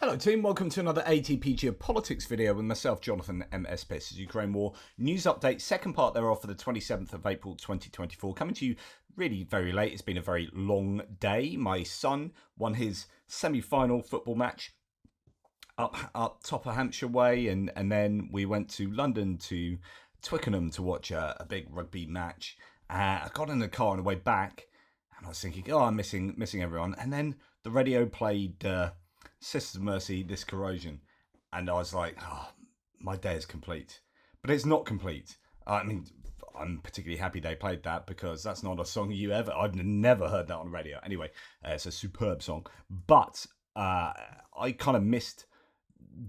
Hello team, welcome to another ATP Geopolitics video with myself, Jonathan MS. This is Ukraine War News Update, second part thereof for the 27th of April 2024. Coming to you really very late, it's been a very long day. My son won his semi-final football match up top of Hampshire way, and then we went to London to Twickenham to watch a big rugby match. I got in the car on the way back and I was thinking, oh, I'm missing everyone. And then the radio played Sisters of Mercy, This Corrosion. And I was like, oh, my day is complete. But it's not complete. I mean, I'm particularly happy they played that because that's not a song I've never heard that on the radio. Anyway, it's a superb song. But I kind of missed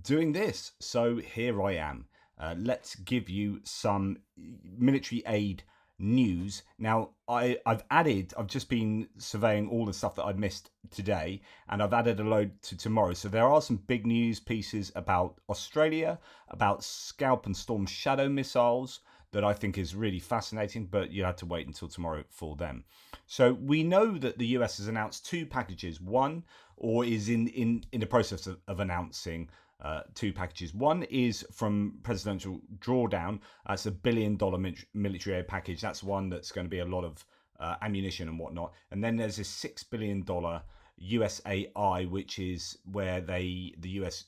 doing this. So here I am. Let's give you some military aid news. Now, I've just been surveying all the stuff that I've missed today, and I've added a load to tomorrow. So there are some big news pieces about Australia, about Scalp and Storm Shadow missiles that I think is really fascinating, but you have to wait until tomorrow for them. So we know that the US has announced two packages, one, or is in the process of announcing two packages. One is from presidential drawdown. That's $1 billion military aid package. That's one that's going to be a lot of ammunition and whatnot. And then there's a $6 billion USAI, which is where the US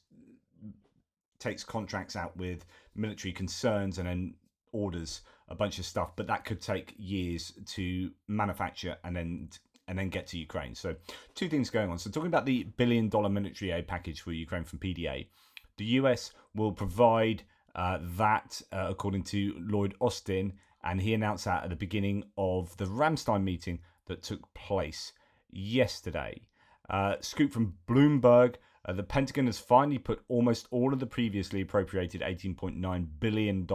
takes contracts out with military concerns and then orders a bunch of stuff. But that could take years to manufacture and then get to Ukraine. So two things going on. So talking about the $1 billion military aid package for Ukraine from PDA, the US will provide that according to Lloyd Austin, and he announced that at the beginning of the Ramstein meeting that took place yesterday. Scoop from Bloomberg, the Pentagon has finally put almost all of the previously appropriated $18.9 billion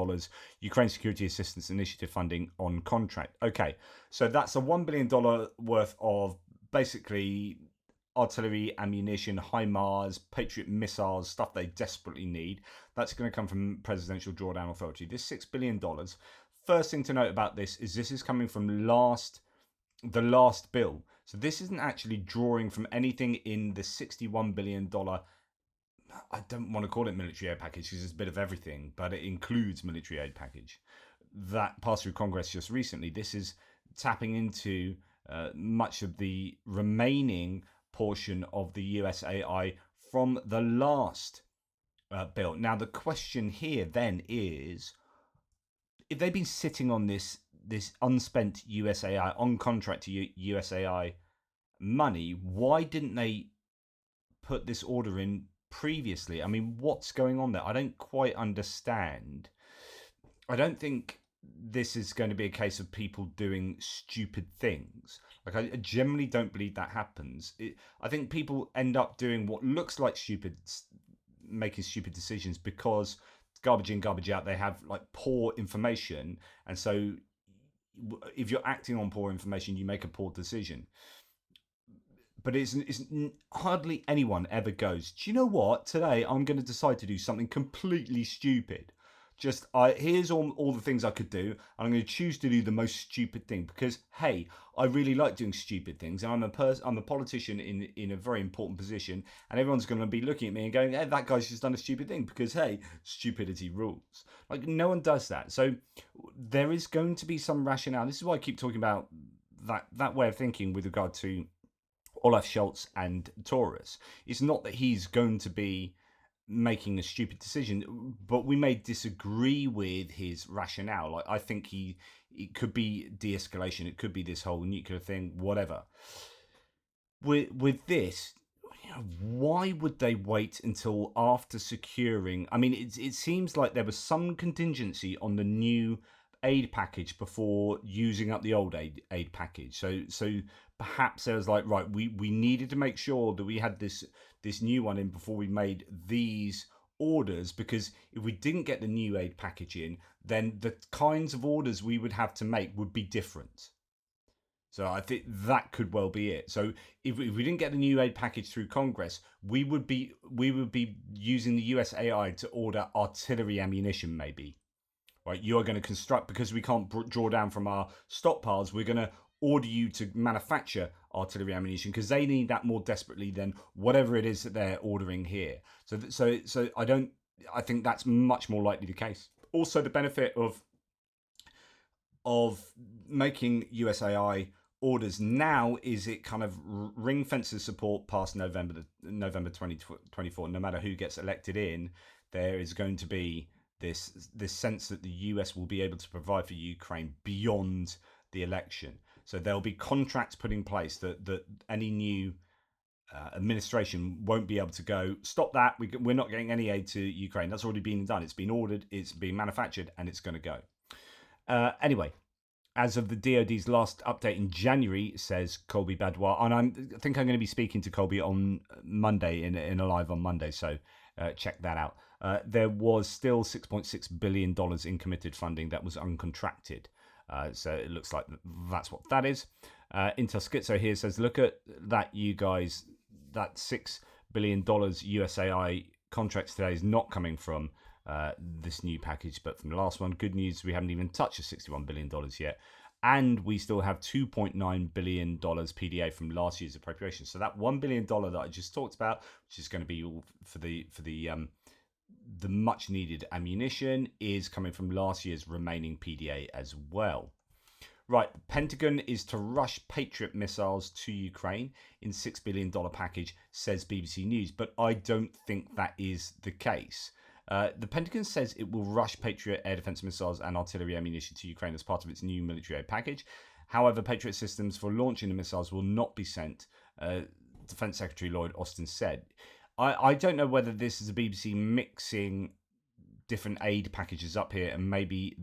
Ukraine Security Assistance Initiative funding on contract. Okay, so that's a $1 billion worth of basically artillery, ammunition, HIMARS, Patriot missiles, stuff they desperately need. That's going to come from Presidential Drawdown Authority. This $6 billion, first thing to note about this is coming from the last bill. So this isn't actually drawing from anything in the $61 billion, I don't want to call it military aid package because it's a bit of everything, but it includes military aid package that passed through Congress just recently. This is tapping into much of the remaining portion of the USAI from the last bill. Now, the question here then is, if they've been sitting on this unspent USAI, on contract to USAI money, why didn't they put this order in previously? I mean, what's going on there? I don't quite understand. I don't think this is going to be a case of people doing stupid things. Like, I generally don't believe that happens. I think people end up doing what looks like making stupid decisions because garbage in, garbage out. They have like poor information, and so if you're acting on poor information, you make a poor decision. But it's hardly anyone ever goes, do you know what? Today I'm going to decide to do something completely stupid. Here's all the things I could do, and I'm going to choose to do the most stupid thing because, hey, I really like doing stupid things, and I'm a politician in a very important position, and everyone's going to be looking at me and going, hey, that guy's just done a stupid thing because, hey, stupidity rules. Like, no one does that. So there is going to be some rationale. This is why I keep talking about that way of thinking with regard to Olaf Scholz and Taurus. It's not that he's going to be making a stupid decision, but we may disagree with his rationale. Like, I think it could be de-escalation, it could be this whole nuclear thing, whatever. With this, why would they wait until after securing? I mean, it seems like there was some contingency on the new aid package before using up the old aid package. So perhaps there was like, right, we needed to make sure that we had this new one in before we made these orders, because if we didn't get the new aid package in, then the kinds of orders we would have to make would be different. So I think that could well be it. So if we didn't get the new aid package through Congress, we would be using the USAI to order artillery ammunition, maybe. Right, you are going to construct, because we can't draw down from our stockpiles, we're going to order you to manufacture artillery ammunition because they need that more desperately than whatever it is that they're ordering here. So I think that's much more likely the case. Also, the benefit of making USAI orders now is it kind of ring fences support past November 2024. No matter who gets elected in, there is going to be this sense that the US will be able to provide for Ukraine beyond the election. So there'll be contracts put in place that any new administration won't be able to go, stop that, we're not getting any aid to Ukraine. That's already been done. It's been ordered, it's been manufactured, and it's going to go. Anyway, as of the DoD's last update in January, says Colby Badwa, and I think I'm going to be speaking to Colby on Monday in a live on Monday, so check that out. There was still $6.6 billion in committed funding that was uncontracted. So it looks like that's what that is. Intel Schizo here says, look at that, you guys. That $6 billion USAI contracts today is not coming from this new package, but from the last one. Good news, we haven't even touched the $61 billion yet. And we still have $2.9 billion PDA from last year's appropriation. So that $1 billion that I just talked about, which is going to be all for the much needed ammunition, is coming from last year's remaining PDA as well. Right, Pentagon is to rush Patriot missiles to Ukraine in $6 billion package, says BBC News, but I don't think that is the case. The Pentagon says it will rush Patriot air defense missiles and artillery ammunition to Ukraine as part of its new military aid package. However, Patriot systems for launching the missiles will not be sent, Defense Secretary Lloyd Austin said. I don't know whether this is the BBC mixing different aid packages up here, and maybe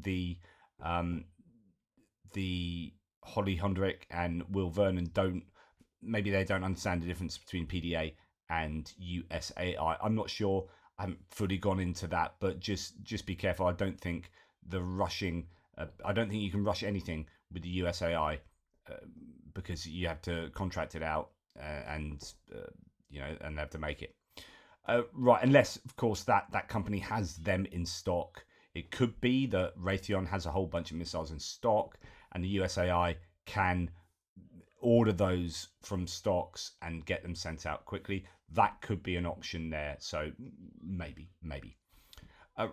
the Holly Hundrick and Will Vernon don't understand the difference between PDA and USAI. I'm not sure. I haven't fully gone into that, but just be careful. I don't think the rushing. I don't think you can rush anything with the USAI because you have to contract it out and they have to make it right. Unless, of course, that company has them in stock. It could be that Raytheon has a whole bunch of missiles in stock, and the USAI can order those from stocks and get them sent out quickly. That could be an option there. So maybe.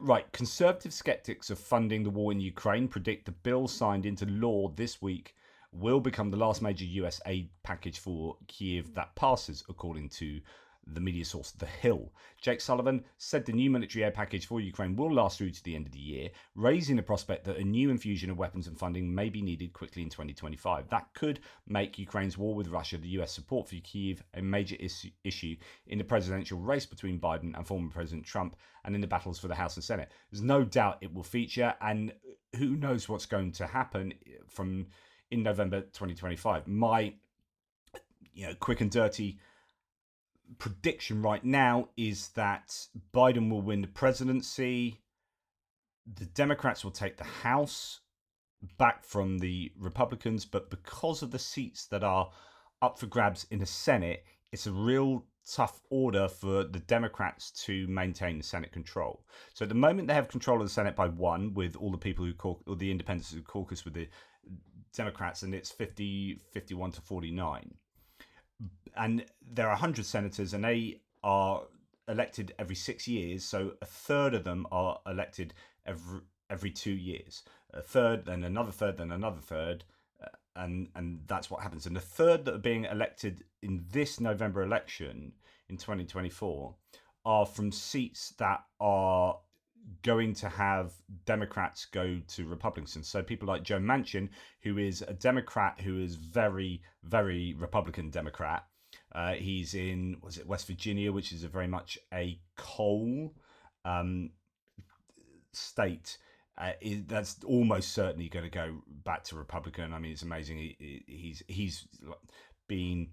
Right, conservative skeptics of funding the war in Ukraine predict the bill signed into law this week will become the last major US aid package for Kyiv that passes, according to the media source The Hill. Jake Sullivan said the new military aid package for Ukraine will last through to the end of the year, raising the prospect that a new infusion of weapons and funding may be needed quickly in 2025. That could make Ukraine's war with Russia, the US support for Kyiv, a major issue in the presidential race between Biden and former President Trump, and in the battles for the House and Senate. There's no doubt it will feature, and who knows what's going to happen in November 2025. My quick and dirty prediction right now is that Biden will win the presidency. The Democrats will take the House back from the Republicans, but because of the seats that are up for grabs in the Senate, it's a real tough order for the Democrats to maintain the Senate control. So at the moment, they have control of the Senate by one, with all the people or the independents who caucus with the Democrats, and it's 51 to 49. And there are 100 senators, and they are elected every 6 years. So a third of them are elected every 2 years. A third, then another third, then another third, and that's what happens. And the third that are being elected in this November election in 2024 are from seats that are going to have Democrats go to Republicans. So people like Joe Manchin, who is a Democrat who is very, very Republican Democrat. He's in, West Virginia, which is very much a coal state. That's almost certainly going to go back to Republican. I mean, it's amazing. He's been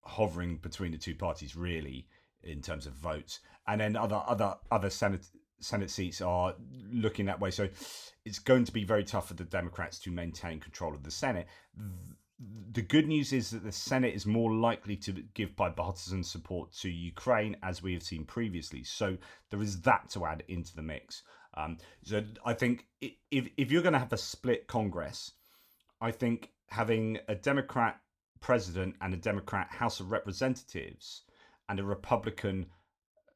hovering between the two parties, really, in terms of votes. And then other Senate seats are looking that way. So it's going to be very tough for the Democrats to maintain control of the Senate. The good news is that the Senate is more likely to give bipartisan support to Ukraine, as we have seen previously. So there is that to add into the mix. So I think if you're going to have a split Congress, I think having a Democrat president and a Democrat House of Representatives and a Republican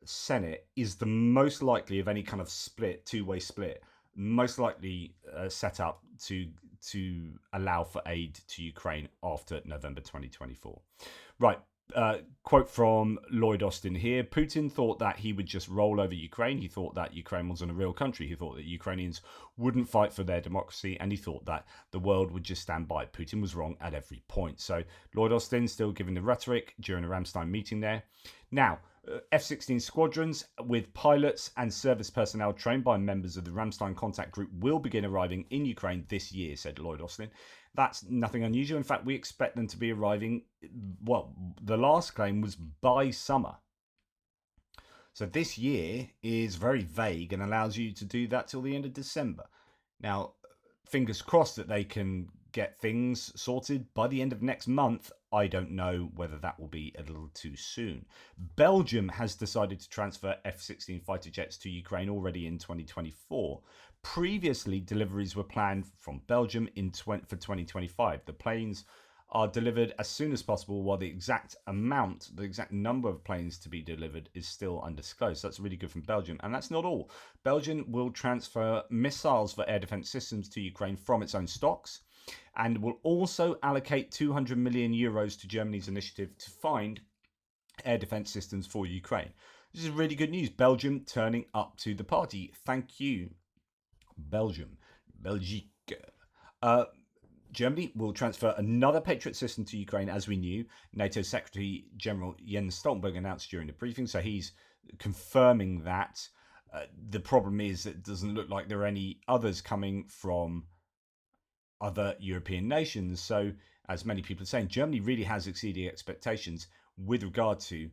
Senate is the most likely of any kind of split, two-way split, most likely set up to allow for aid to Ukraine after November 2024. Right. Quote from Lloyd Austin here. Putin thought that he would just roll over Ukraine. He thought that Ukraine wasn't a real country. He thought that Ukrainians wouldn't fight for their democracy, and he thought that the world would just stand by. Putin was wrong at every point. So Lloyd Austin still giving the rhetoric during a Ramstein meeting there. Now, F-16 squadrons with pilots and service personnel trained by members of the Ramstein contact group will begin arriving in Ukraine this year, said Lloyd Austin. That's nothing unusual. In fact, we expect them to be arriving, well, the last claim was by summer. So this year is very vague and allows you to do that till the end of December. Now, fingers crossed that they can get things sorted by the end of next month. I don't know whether that will be a little too soon. Belgium has decided to transfer F-16 fighter jets to Ukraine already in 2024. Previously, deliveries were planned from Belgium for 2025. The planes are delivered as soon as possible, while the exact number of planes to be delivered is still undisclosed. So that's really good from Belgium. And that's not all. Belgium will transfer missiles for air defense systems to Ukraine from its own stocks, and will also allocate 200 million euros to Germany's initiative to find air defense systems for Ukraine. This is really good news. Belgium turning up to the party. Thank you, Belgium. Belgique. Germany will transfer another Patriot system to Ukraine, as we knew. NATO Secretary General Jens Stoltenberg announced during the briefing, so he's confirming that. The problem is that it doesn't look like there are any others coming from other European nations. So, as many people are saying, Germany really has exceeded expectations with regard to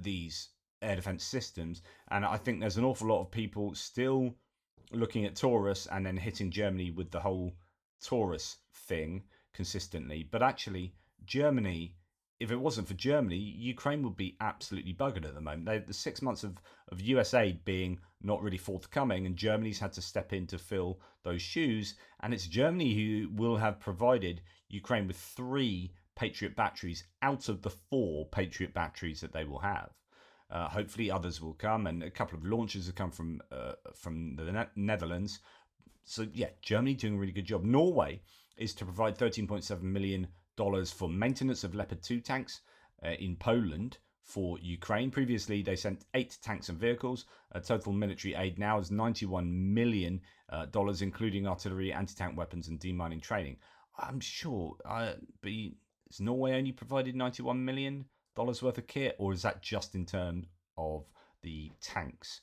these air defense systems. And I think there's an awful lot of people still looking at Taurus and then hitting Germany with the whole Taurus thing consistently. But actually, Germany, if it wasn't for Germany, Ukraine would be absolutely buggered at the moment. The 6 months of US aid being not really forthcoming, and Germany's had to step in to fill those shoes. And it's Germany who will have provided Ukraine with 3 Patriot batteries out of the 4 Patriot batteries that they will have. Hopefully others will come, and a couple of launches have come from the Netherlands. So yeah, Germany doing a really good job. Norway is to provide $13.7 million for maintenance of Leopard 2 tanks in Poland for Ukraine. Previously, they sent 8 tanks and vehicles. Total military aid now is $91 million, including artillery, anti-tank weapons, and demining training. I'm sure, but has Norway only provided $91 million worth of kit, or is that just in terms of the tanks?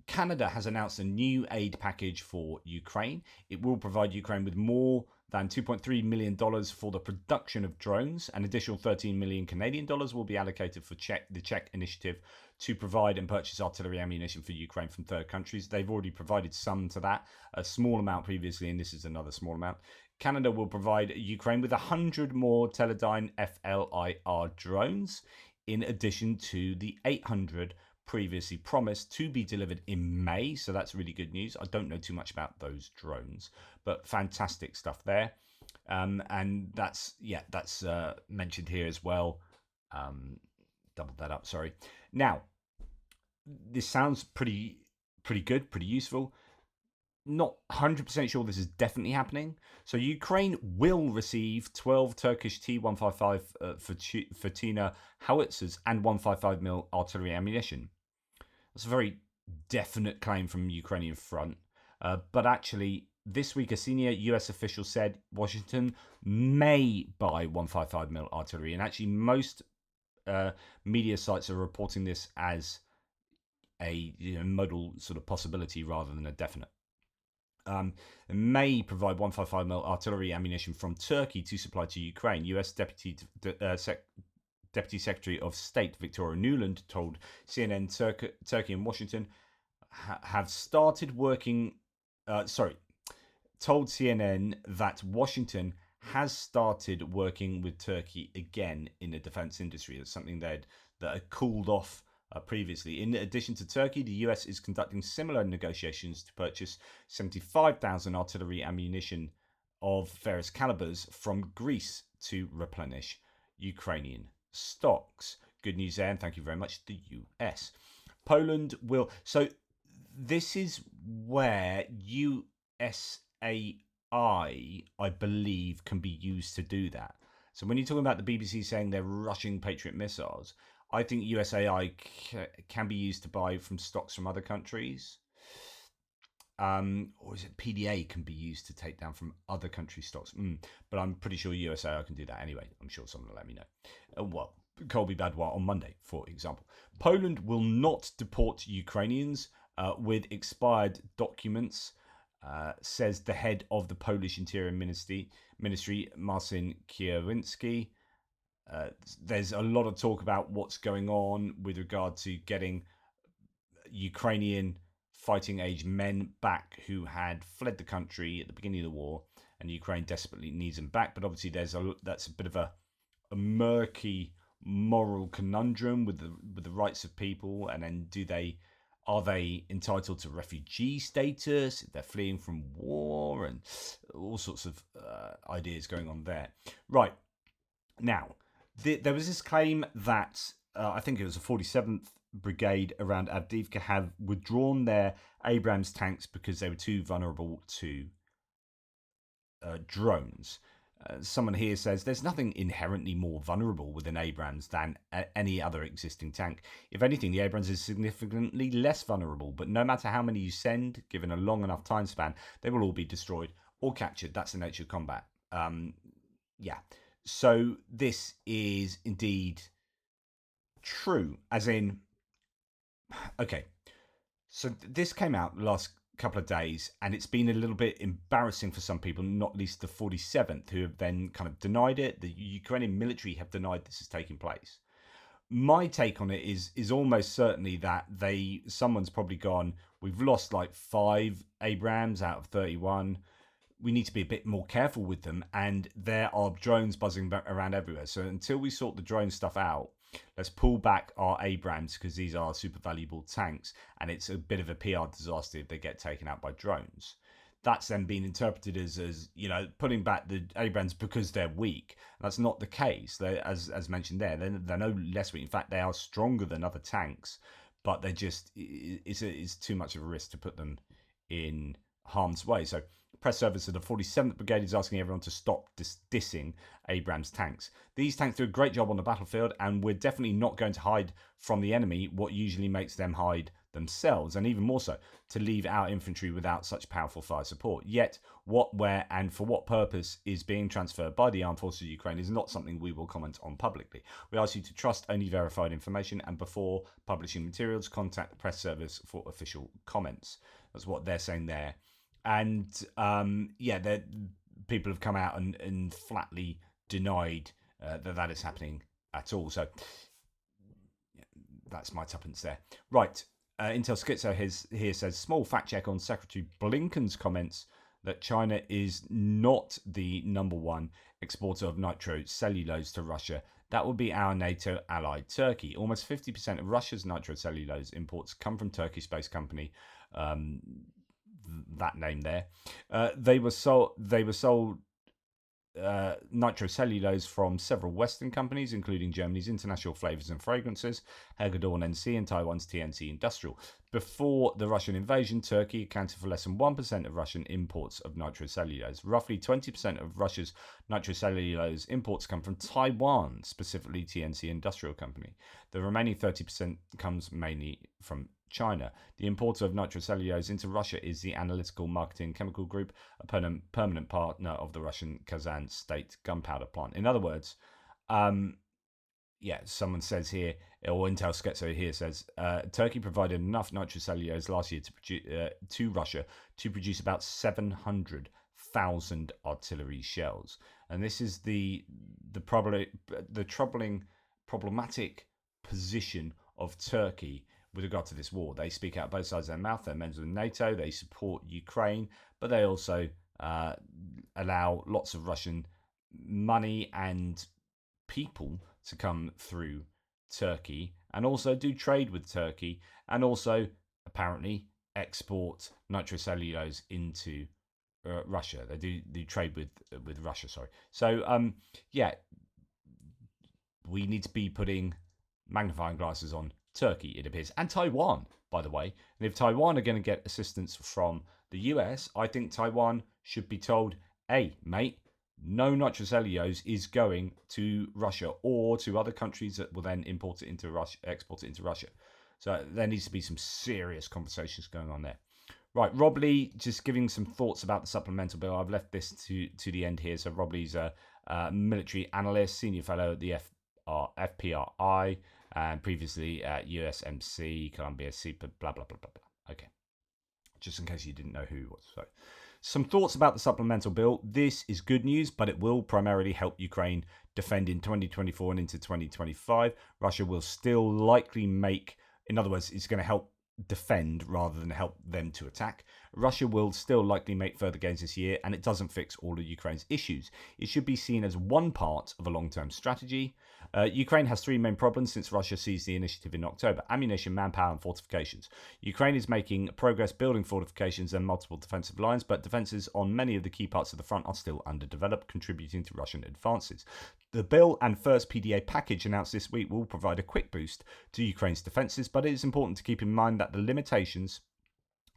Canada has announced a new aid package for Ukraine. It will provide Ukraine with more than $2.3 million for the production of drones. An additional 13 million Canadian dollars will be allocated for the Czech initiative to provide and purchase artillery ammunition for Ukraine from third countries. They've already provided some to that, a small amount previously, and this is another small amount. Canada will provide Ukraine with 100 more Teledyne FLIR drones, in addition to the 800 previously promised to be delivered in May. So that's really good news. I don't know too much about those drones, but fantastic stuff there. And that's mentioned here as well. Doubled that up, sorry. Now, this sounds pretty good, pretty useful. Not 100% sure this is definitely happening. So Ukraine will receive 12 Turkish T-155 Fırtına howitzers and 155mm artillery ammunition. That's a very definite claim from the Ukrainian front. But actually, this week a senior US official said Washington may buy 155mm artillery. And actually, most media sites are reporting this as a modal sort of possibility rather than a definite. May provide 155mm artillery ammunition from Turkey to supply to Ukraine. US Deputy Secretary of State Victoria Nuland told CNN Turkey and Washington have started working. Told CNN that Washington has started working with Turkey again in the defense industry. It's something that had cooled off previously. In addition to Turkey, the US is conducting similar negotiations to purchase 75,000 artillery ammunition of various calibers from Greece to replenish Ukrainian stocks. Good news there, and thank you very much, the US. Poland will. So this is where USAI, I believe, can be used to do that. So when you're talking about the BBC saying they're rushing Patriot missiles, I think USAI can be used to buy from stocks from other countries. Or is it PDA can be used to take down from other country stocks? But I'm pretty sure USAI can do that anyway. I'm sure someone will let me know. Well, Colby Badwa on Monday, for example. Poland will not deport Ukrainians with expired documents, says the head of the Polish Interior Ministry, Marcin Kierwiński. There's a lot of talk about what's going on with regard to getting Ukrainian fighting age men back who had fled the country at the beginning of the war, and Ukraine desperately needs them back. But obviously, that's a bit of a murky moral conundrum with the rights of people, and then are they entitled to refugee status if they're fleeing from war, and all sorts of ideas going on there. Right now, there was this claim that I think it was the 47th Brigade around Avdiivka have withdrawn their Abrams tanks because they were too vulnerable to drones. Someone here says there's nothing inherently more vulnerable with an Abrams than any other existing tank. If anything, the Abrams is significantly less vulnerable, but no matter how many you send, given a long enough time span, they will all be destroyed or captured. That's the nature of combat. Yeah. So this is indeed true, as in, okay, so this came out the last couple of days, and it's been a little bit embarrassing for some people, not least the 47th, who have then kind of denied it. The Ukrainian military have denied this is taking place. My take on it is almost certainly that someone's probably gone, we've lost like 5 Abrams out of 31. We need to be a bit more careful with them, and there are drones buzzing around everywhere. So until we sort the drone stuff out, let's pull back our Abrams because these are super valuable tanks, and it's a bit of a PR disaster if they get taken out by drones. That's then been interpreted as putting back the Abrams because they're weak. That's not the case. As mentioned there, they're no less weak. In fact, they are stronger than other tanks, but they're just it's too much of a risk to put them in harm's way. So press service of the 47th Brigade is asking everyone to stop dissing Abrams tanks. These tanks do a great job on the battlefield, and we're definitely not going to hide from the enemy what usually makes them hide themselves, and even more so, to leave our infantry without such powerful fire support. Yet, what, where, and for what purpose is being transferred by the armed forces of Ukraine is not something we will comment on publicly. We ask you to trust only verified information, and before publishing materials, contact the press service for official comments. That's what they're saying there. And people have come out and flatly denied that is happening at all. So that's my tuppence there. Right. Intel Schizo here says, small fact check on Secretary Blinken's comments that China is not the number one exporter of nitrocellulose to Russia. That would be our NATO ally, Turkey. Almost 50% of Russia's nitrocellulose imports come from Turkish-based company, that name there. They were sold nitrocellulose from several Western companies, including Germany's International Flavors and Fragrances, Hagedorn NC, and Taiwan's TNC Industrial. Before the Russian invasion, Turkey accounted for less than 1% of Russian imports of nitrocellulose. Roughly 20% of Russia's nitrocellulose imports come from Taiwan, specifically TNC Industrial Company. The remaining 30% comes mainly from China. The importer of nitrocellulose into Russia is the Analytical Marketing Chemical Group, a permanent partner of the Russian Kazan state gunpowder plant. In other words, someone says here, or Intel Schizo here says, Turkey provided enough nitrocellulose last year to Russia to produce about 700,000 artillery shells. And this is the problematic position of Turkey with regard to this war. They speak out both sides of their mouth. They're members of NATO. They support Ukraine, but they also allow lots of Russian money and people to come through Turkey, and also do trade with Turkey, and also apparently export nitrocellulose into Russia. They do trade with Russia. Sorry. So yeah, we need to be putting magnifying glasses on Turkey, it appears, and Taiwan, by the way. And if Taiwan are going to get assistance from the US, I think Taiwan should be told, hey, mate, no nitrocellulose is going to Russia or to other countries that will then import it into Russia, export it into Russia. So there needs to be some serious conversations going on there. Right, Rob Lee, just giving some thoughts about the supplemental bill. I've left this to the end here. So Rob Lee's a military analyst, senior fellow at the FPRI, and previously at USMC, Columbia, CEPA, blah, blah, blah, blah, blah. Okay, just in case you didn't know who he was. So, some thoughts about the supplemental bill. This is good news, but it will primarily help Ukraine defend in 2024 and into 2025. Russia will still likely make, in other words, it's going to help defend rather than help them to attack. Russia will still likely make further gains this year, and it doesn't fix all of Ukraine's issues. It should be seen as one part of a long-term strategy. Ukraine has three main problems since Russia seized the initiative in October: ammunition, manpower, and fortifications. Ukraine is making progress building fortifications and multiple defensive lines, but defences on many of the key parts of the front are still underdeveloped, contributing to Russian advances. The bill and first PDA package announced this week will provide a quick boost to Ukraine's defences, but it is important to keep in mind that the limitations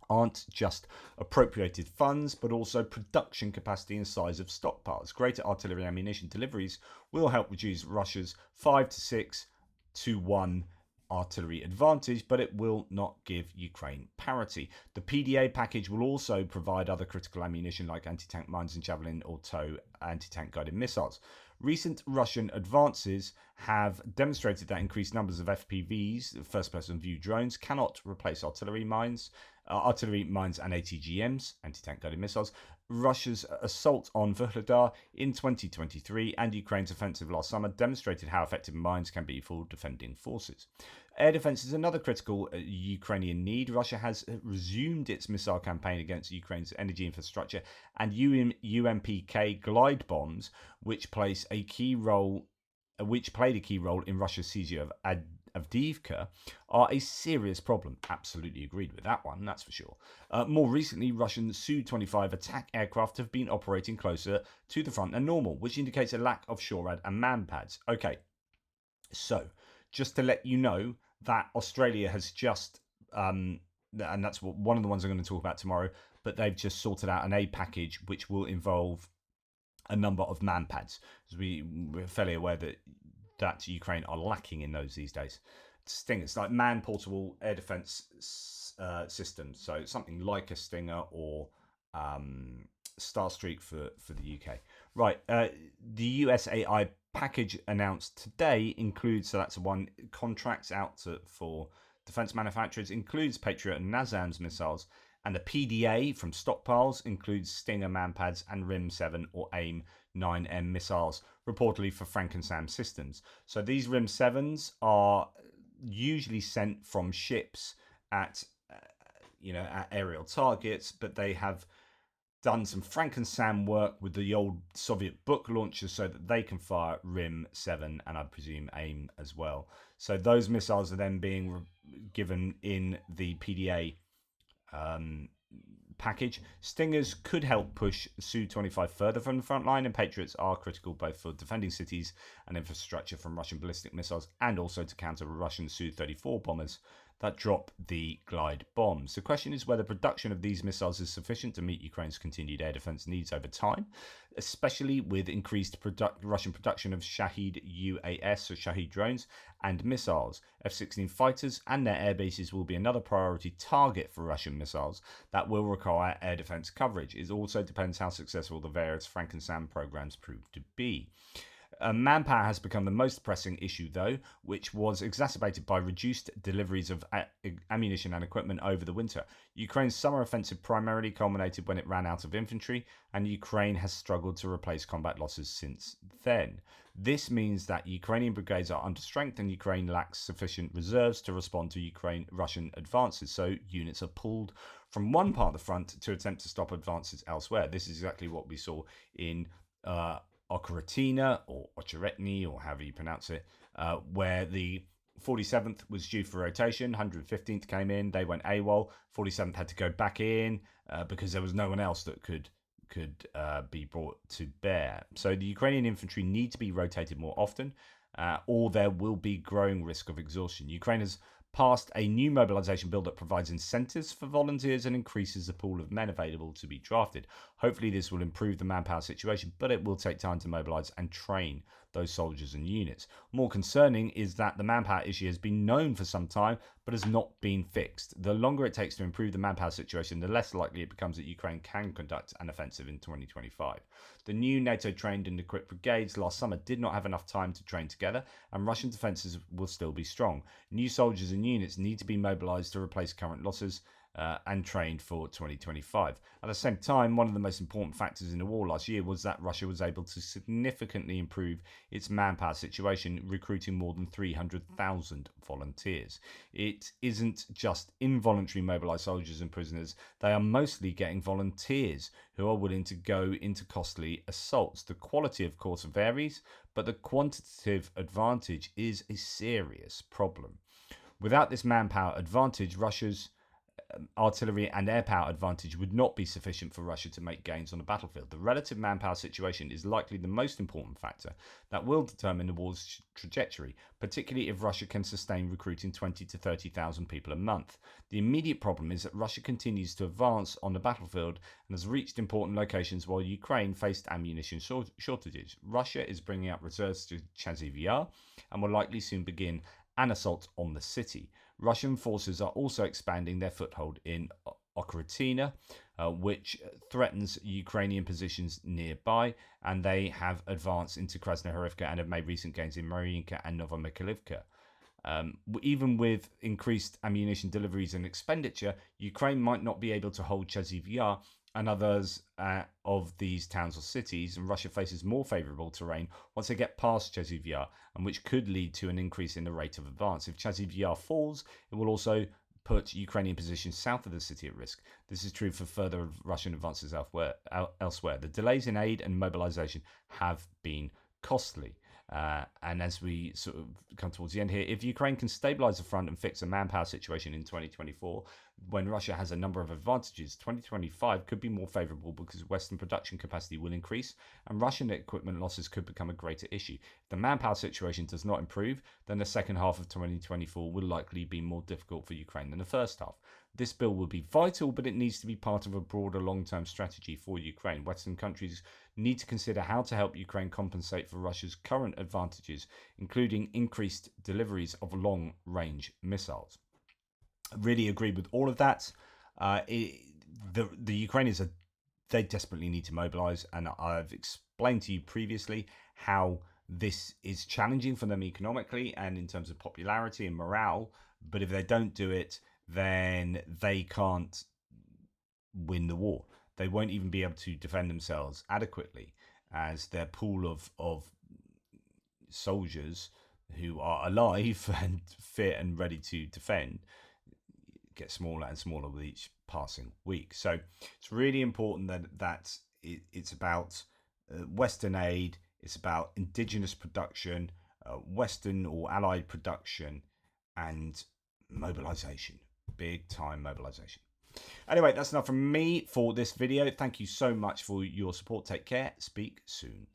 aren't just appropriated funds, but also production capacity and size of stockpiles. Greater artillery ammunition deliveries will help reduce Russia's 5 to 6 to 1 artillery advantage, but it will not give Ukraine parity. The PDA package will also provide other critical ammunition like anti-tank mines and Javelin or TOW anti-tank guided missiles. Recent Russian advances have demonstrated that increased numbers of FPVs, first-person view drones, cannot replace artillery mines and ATGMs, anti-tank guided missiles. Russia's assault on Vuhledar in 2023 and Ukraine's offensive last summer demonstrated how effective mines can be for defending forces. Air defense is another critical Ukrainian need. Russia has resumed its missile campaign against Ukraine's energy infrastructure, and UMPK glide bombs, which played a key role in Russia's seizure of Avdiivka, are a serious problem. Absolutely agreed with that one, that's for sure. More recently, Russian Su-25 attack aircraft have been operating closer to the front than normal, which indicates a lack of SHORAD and MANPADS. Okay, so just to let you know that Australia has just, and that's one of the ones I'm going to talk about tomorrow, but they've just sorted out an aid package which will involve a number of MANPADS. We're fairly aware that Ukraine are lacking in those these days. It's like man-portable air defense systems. So something like a Stinger or Starstreak for the UK. Right, the USAI package announced today includes, so that's one, contracts out for defense manufacturers, includes Patriot and NASAMS missiles, and the PDA from stockpiles includes Stinger manpads and RIM-7 or AIM-9M missiles, reportedly for Franken-SAM systems. So these RIM-7s are usually sent from ships at aerial targets, but they have done some Franken-SAM work with the old Soviet book launchers so that they can fire RIM-7 and I presume AIM as well. So those missiles are then being given in the PDA package. Stingers could help push Su-25 further from the front line, and Patriots are critical both for defending cities and infrastructure from Russian ballistic missiles and also to counter Russian Su-34 bombers that drop the glide bombs. The question is whether production of these missiles is sufficient to meet Ukraine's continued air defense needs over time, especially with increased Russian production of Shahed UAS, or Shahed drones, and missiles. F-16 fighters and their air bases will be another priority target for Russian missiles that will require air defense coverage. It also depends how successful the various Franken-SAM programs prove to be. Manpower has become the most pressing issue, though, which was exacerbated by reduced deliveries of ammunition and equipment over the winter. Ukraine's summer offensive primarily culminated when it ran out of infantry, and Ukraine has struggled to replace combat losses since then. This means that Ukrainian brigades are under strength, and Ukraine lacks sufficient reserves to respond to Russian advances, so units are pulled from one part of the front to attempt to stop advances elsewhere. This is exactly what we saw in Okaratina or Ocheretny, or however you pronounce it, where the 47th was due for rotation, 115th came in, they went AWOL, 47th had to go back in because there was no one else that could could be brought to bear. So the Ukrainian infantry need to be rotated more often, or there will be growing risk of exhaustion. Ukraine has passed a new mobilization bill that provides incentives for volunteers and increases the pool of men available to be drafted. Hopefully this will improve the manpower situation, but it will take time to mobilize and train those soldiers and units. More concerning is that the manpower issue has been known for some time, but has not been fixed. The longer it takes to improve the manpower situation, the less likely it becomes that Ukraine can conduct an offensive in 2025. The new NATO-trained and equipped brigades last summer did not have enough time to train together, and Russian defences will still be strong. New soldiers and units need to be mobilised to replace current losses and trained for 2025. At the same time, one of the most important factors in the war last year was that Russia was able to significantly improve its manpower situation, recruiting more than 300,000 volunteers. It isn't just involuntary mobilised soldiers and prisoners, they are mostly getting volunteers who are willing to go into costly assaults. The quality, of course, varies, but the quantitative advantage is a serious problem. Without this manpower advantage, Russia's artillery and air power advantage would not be sufficient for Russia to make gains on the battlefield. The relative manpower situation is likely the most important factor that will determine the war's trajectory, particularly if Russia can sustain recruiting 20 to 30,000 people a month. The immediate problem is that Russia continues to advance on the battlefield and has reached important locations while Ukraine faced ammunition shortages. Russia is bringing up reserves to Chasiv Yar and will likely soon begin an assault on the city. Russian forces are also expanding their foothold in Okrytina, which threatens Ukrainian positions nearby, and they have advanced into Krasnohorivka and have made recent gains in Mariinka and Novomykhailivka. Even with increased ammunition deliveries and expenditure, Ukraine might not be able to hold Chasiv Yar and others of these towns or cities, and Russia faces more favourable terrain once they get past Chasiv Yar, and which could lead to an increase in the rate of advance. If Chasiv Yar falls, it will also put Ukrainian positions south of the city at risk. This is true for further Russian advances elsewhere. The delays in aid and mobilization have been costly. And as we sort of come towards the end here, if Ukraine can stabilize the front and fix the manpower situation in 2024, when Russia has a number of advantages, 2025 could be more favorable because Western production capacity will increase and Russian equipment losses could become a greater issue. If the manpower situation does not improve, then the second half of 2024 will likely be more difficult for Ukraine than the first half. This bill will be vital, but it needs to be part of a broader long-term strategy for Ukraine. Western countries need to consider how to help Ukraine compensate for Russia's current advantages, including increased deliveries of long-range missiles. I really agree with all of that. The Ukrainians they desperately need to mobilize, and I've explained to you previously how this is challenging for them economically and in terms of popularity and morale. But if they don't do it, then they can't win the war. They won't even be able to defend themselves adequately, as their pool of soldiers who are alive and fit and ready to defend gets smaller and smaller with each passing week. So it's really important that it's about Western aid, it's about indigenous production, Western or allied production, and mobilization, big time mobilization. Anyway, that's enough from me for this video. Thank you so much for your support. Take care. Speak soon.